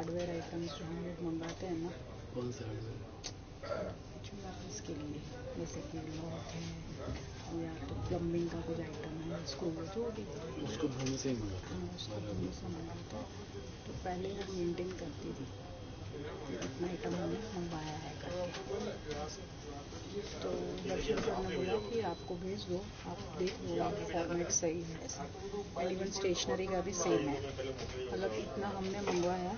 Hardware items जो हम लोग मंगाते हैं ना, कौन सा हार्डवेयर? कुछ भी ऑफिस के लिए, जैसे कि लॉक है या तो प्लम्बिंग का कुछ आइटम है, स्क्रू जो भी, उसको धोने से ही मंगाता हूँ। उसको धोने से मंगाते हैं। तो पहले वो मेंटेन करती थी इतना आइटम हमने मंगवाया है करके। तो दर्शन सर ने बोला कि आपको भेज दो, आप देख लो फॉर्मेट सही है ऐसा। एंड इवन स्टेशनरी का भी सेम है, मतलब इतना हमने मंगवाया,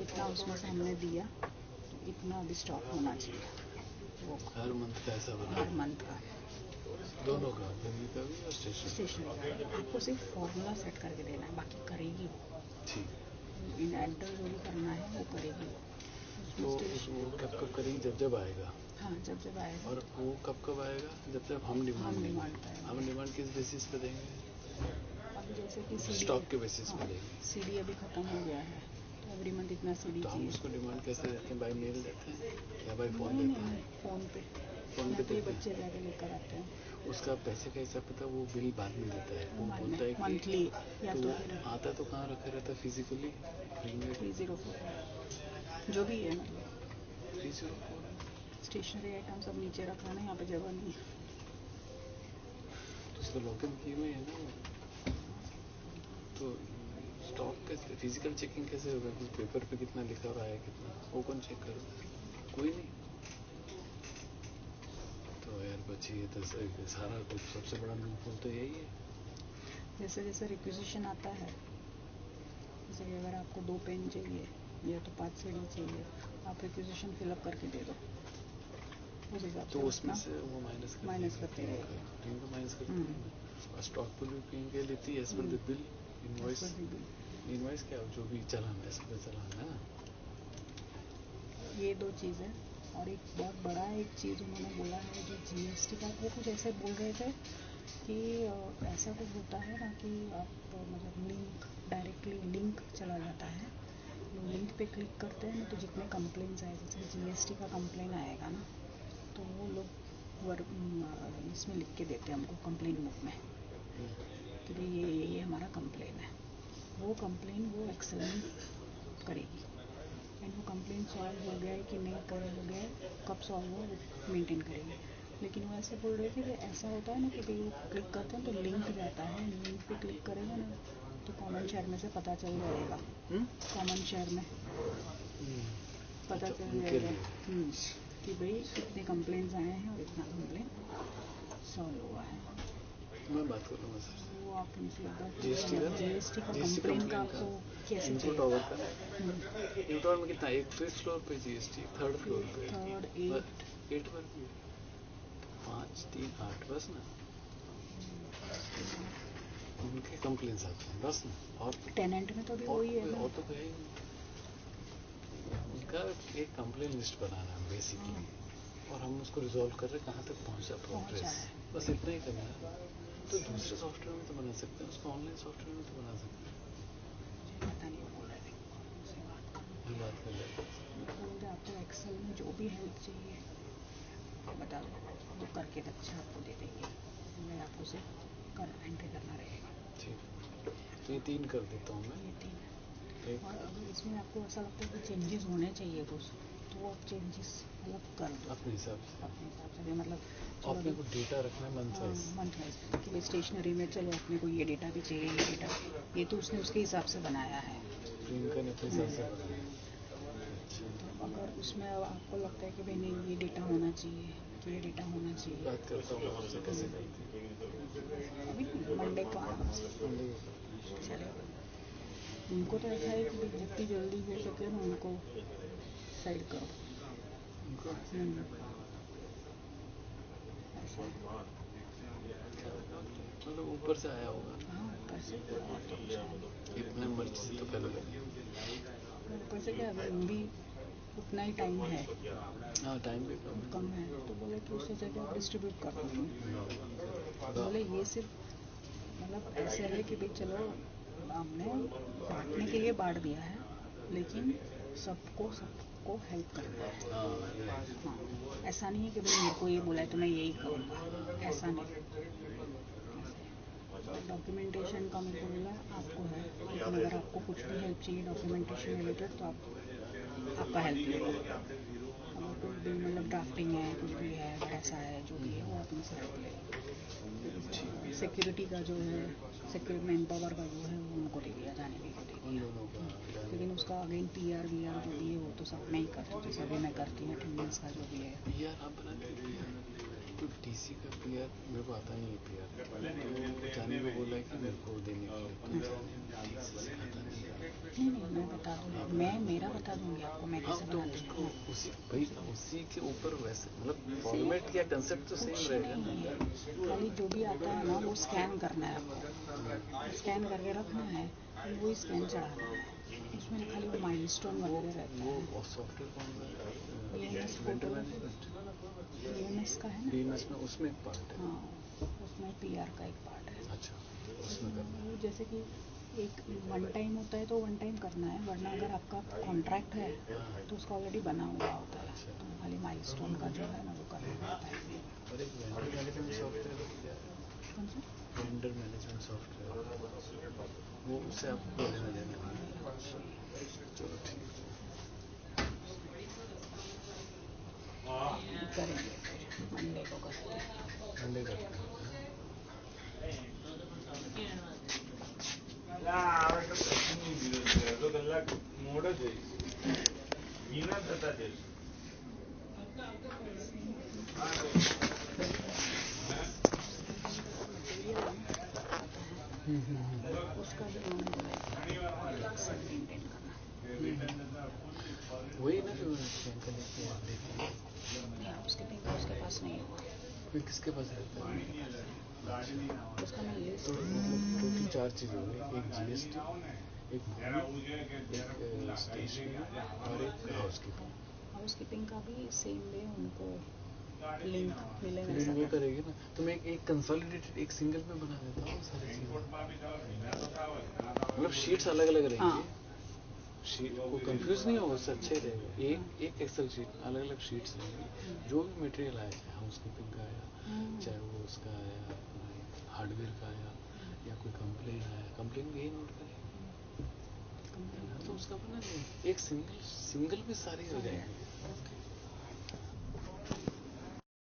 इतना उसमें से हमने दिया, तो इतना अभी स्टॉक होना चाहिए। वो हर मंथ का ऐसा बना? हर मंथ का, दोनों का, प्लम्बिंग का भी और स्टेशनरी का। आपको सिर्फ फॉर्मूला सेट करके देना है, बाकी करेगी वो। ठीक। इन एंटर जो भी करना है वो करेगी वो। तो वो कब करेगी? जब आएगा? हाँ, जब आएगा। और वो कब आएगा? जब हम डिमांड करेंगे। हम डिमांड किस बेसिस पे देंगे? अभी जैसे कि स्टॉक के बेसिस पे देंगे। सीडी अभी खत्म हो गया है, तो एवरी मंथ इतना सीडी तो हम उसको डिमांड कैसे देते हैं? बाय मेल देते हैं या बाय फोन देते हैं? फोन पे देते बच्चे जाके लेकर आते हैं। उसका पैसे का हिसाब पता, वो बिल बाद में देता है। वो बोलता है कि मंथली, या तो आता तो कहाँ रखा रहता है फिजिकली? 304 जो भी है, मतलब 304 स्टेशनरी आइटम सब नीचे रखा ना, यहाँ पे जगह नहीं है। तो उसको लॉक इन किए हुए है ना। तो स्टॉक कैसे, फिजिकल चेकिंग कैसे होगा? कि पेपर पे कितना लिखा हुआ है, कितना, वो कौन चेक करेगा? कोई नहीं। तो यार बच्ची, ये तो सारा कुछ सबसे बड़ा लूपहोल तो यही है। जैसे जैसे रिक्विजिशन आता है, जैसे कि अगर आपको 2 पेन चाहिए या तो 5 सीडी चाहिए, आप रिक्विजिशन फिलअप करके दे दो, उस हिसाब तो से उसमें से वो माइनस करते हैं। तीन को माइनस करते हैं। और स्टॉक बुकिंग के लेती है as per the bill, invoice क्या जो भी चलाना है, इसमें चलाना है ना। ये 2 चीज़ें। और एक बहुत बड़ा एक चीज़ उन्होंने बोला है, जो जीएसटी का, वो कुछ ऐसे बोल रहे थे कि ऐसा कुछ होता है ना कि आप मतलब लिंक, डायरेक्टली लिंक चला जाता है, लिंक पे क्लिक करते हैं ना, तो जितने कंप्लेंट्स आए, जैसे जीएसटी का कंप्लेन आएगा ना, तो वो लोग इसमें लिख के देते हैं हमको कंप्लेन बुक में कि भाई ये हमारा कंप्लेन है। वो कंप्लेन वो एक्सेल में करेगी, एंड वो कंप्लेन सॉल्व हो गया है कि नहीं हो गया है, कब सॉल्व हो वो मेंटेन करेगी। लेकिन वो ऐसे बोल रहे थे कि ऐसा होता है ना कि भाई वो क्लिक करते हैं तो लिंक जाता है, लिंक पे क्लिक करेगा ना तो कॉमन शेयर में से पता चल जाएगा, कॉमन शेयर में पता चल जाएगा कि भाई इतने कंप्लेंट्स आए हैं और इतना कंप्लेन सॉल्व हुआ है। मैं बात कर लूँगा सर। वो आप उनसे एक बार जीएसटी का कंप्लेन का आपको कैसे इनपुट ओवर का इनपुट ओवर में कितना? एक फिफ्थ फ्लोर पे जीएसटी, थर्ड फ्लोर पे 8 पर 5 3 8 बस ना, उनके कंप्लेंट्स आते हैं बस ना। और टेनेंट में तो भी वही है ना, और तो कहीं उनका एक कंप्लेन लिस्ट बनाना है बेसिकली, और हम उसको रिजॉल्व कर रहे कहाँ तक पहुँचा प्रोग्रेस, बस इतना ही करना है। तो दूसरे सॉफ्टवेयर में तो बना सकते हैं, उसको ऑनलाइन सॉफ्टवेयर में तो बना सकते हैं। पता नहीं बोल रहे मैं बात कर रहा हूँ। आपको एक्सेल में जो भी हेल्प चाहिए बता दो, वो करके अच्छा आपको दे देंगे। मैं आपको सिर्फ एंट्री करना रहेगा। ठीक, तो ये 3 कर देता हूँ मैं। ये 3 और अगर इसमें आपको ऐसा लगता है कि चेंजेस होने चाहिए कुछ, तो आप चेंजेस मतलब कर दो अपने हिसाब से मतलब अपने को डेटा रखना है मंथ वाइज कि भाई स्टेशनरी में चलो अपने को ये डेटा भी चाहिए, ये डेटा, ये तो उसने उसके हिसाब से बनाया है, प्रियंका ने अपने हिसाब से बनाया। तो अगर उसमें आपको लगता है कि भाई नहीं ये डेटा होना चाहिए, तो ये डेटा होना चाहिए। बात करता हूँ उससे कैसे करती है अभी मंडे को आना चलेगा। उनको तो ऐसा है कि जितनी जल्दी हो सके ना उनको साइड करो, मतलब ऊपर से आया होगा। हाँ, ऊपर से इतने मर्जी से तो पहले लगे, ऊपर से क्या भी उतना ही टाइम है। हाँ, टाइम भी कम है, तो बोले कि उससे जगह आप डिस्ट्रीब्यूट कर दो तुम। बोले ये सिर्फ मतलब ऐसे है कि भाई चलो हमने बांटने के लिए बांट दिया है, लेकिन सबको हेल्प करना है। हाँ, ऐसा नहीं है कि भाई मेरे को ये बोला है तो मैं यही करूँगा, ऐसा नहीं। डॉक्यूमेंटेशन का मेरे को बोला आपको है, लेकिन अगर आपको कुछ भी हेल्प चाहिए डॉक्यूमेंटेशन रिलेटेड तो आप आपका हेल्प लेगा। अगर कुछ भी मतलब ड्राफ्टिंग है, कुछ भी है, अगर ऐसा है जो भी है वो आप इनसे हेल्प लेगा। सिक्योरिटी का जो है, मैन पावर का जो है वो उनको दे दिया, जाने के लिए दे उन दिया। दोनों का लेकिन उसका अगेन PR VR जो भी है वो तो सब मैं ही करती हूँ, जैसे अभी मैं करती हूँ अटेंडेंस का जो भी है। PR आप बनाते हैं PR, तो DC का PR मेरे को आता नहीं है PR, तो जाने को बोला कि मेरे को देने के लिए, तो जाने ठीक से सिखाता नहीं है। नहीं मैं बता दूँगी, मैं मेरा बता दूँगी आपको मैं हाँ कैसे तो बनाती उसको हूँ। उसी भाई उसी के ऊपर वैसे मतलब फॉर्मेट या कंसेप्ट तो सेम कुछ रहेगा ना। नहीं है, खाली जो भी आता है ना वो स्कैन करना है आपको, स्कैन करके रखना है, फिर वही स्कैन चढ़ाना है। उसमें खाली वो माइलस्टोन वगैरह रहता है। वो सॉफ्टवेयर कौन सा DMS vendor photo management DMS का है ना। DMS में उसमें एक पार्ट है। हाँ उसमें PR का एक पार्ट है। अच्छा उसमें करना है। वो जैसे कि एक वन टाइम होता है तो वन टाइम करना है, वरना अगर आपका कॉन्ट्रैक्ट है तो उसका ऑलरेडी बना हुआ होता है, तो खाली माइलस्टोन का जो है ना वो करना रहता है। और एक वेंडर मैनेजमेंट सॉफ्टवेयर क्या है? कौन सा? वेंडर मैनेजमेंट सॉफ्टवेयर, वो उससे आपको कोई लेना देना नहीं है। चलो ठीक है। करेंगे फिर मंडे को करते हैं। मंडे करते हैं। उसका भी उन्होंने बोला एक्सेल मेंटेन करना। वही ना जो प्रियंका लेके लेके नहीं उसके पास नहीं होगा, फिर किसके पास रहता है? मेरे पास है। उसका मैं लिस्ट तो मतलब टोटल 4 चीज़ हो गई, एक GST, एक भूमि, एक स्टेशनरी और एक हाउसकीपिंग का भी सेम वे उनको लिंक मिले फिर वैसा वो कर। करेगी ना, तो मैं एक कंसोलिडेटेड एक सिंगल में बना देता हूँ सारी चीज़ें, मतलब शीट्स अलग अलग रहेंगी। हाँ शीट को कंफ्यूज नहीं होगा, उससे अच्छा ही रहेगा। एक एक्सेल शीट अलग अलग शीट्स रहेंगी, जो भी मटेरियल आया चाहे हाउसकीपिंग का आया, चाहे वो उसका आया हार्डवेयर का आया, या कोई कंप्लेन आया, कंप्लेन भी यही नोट करें तो उसका बना नहीं, एक सिंगल में सारी हो जाएगी।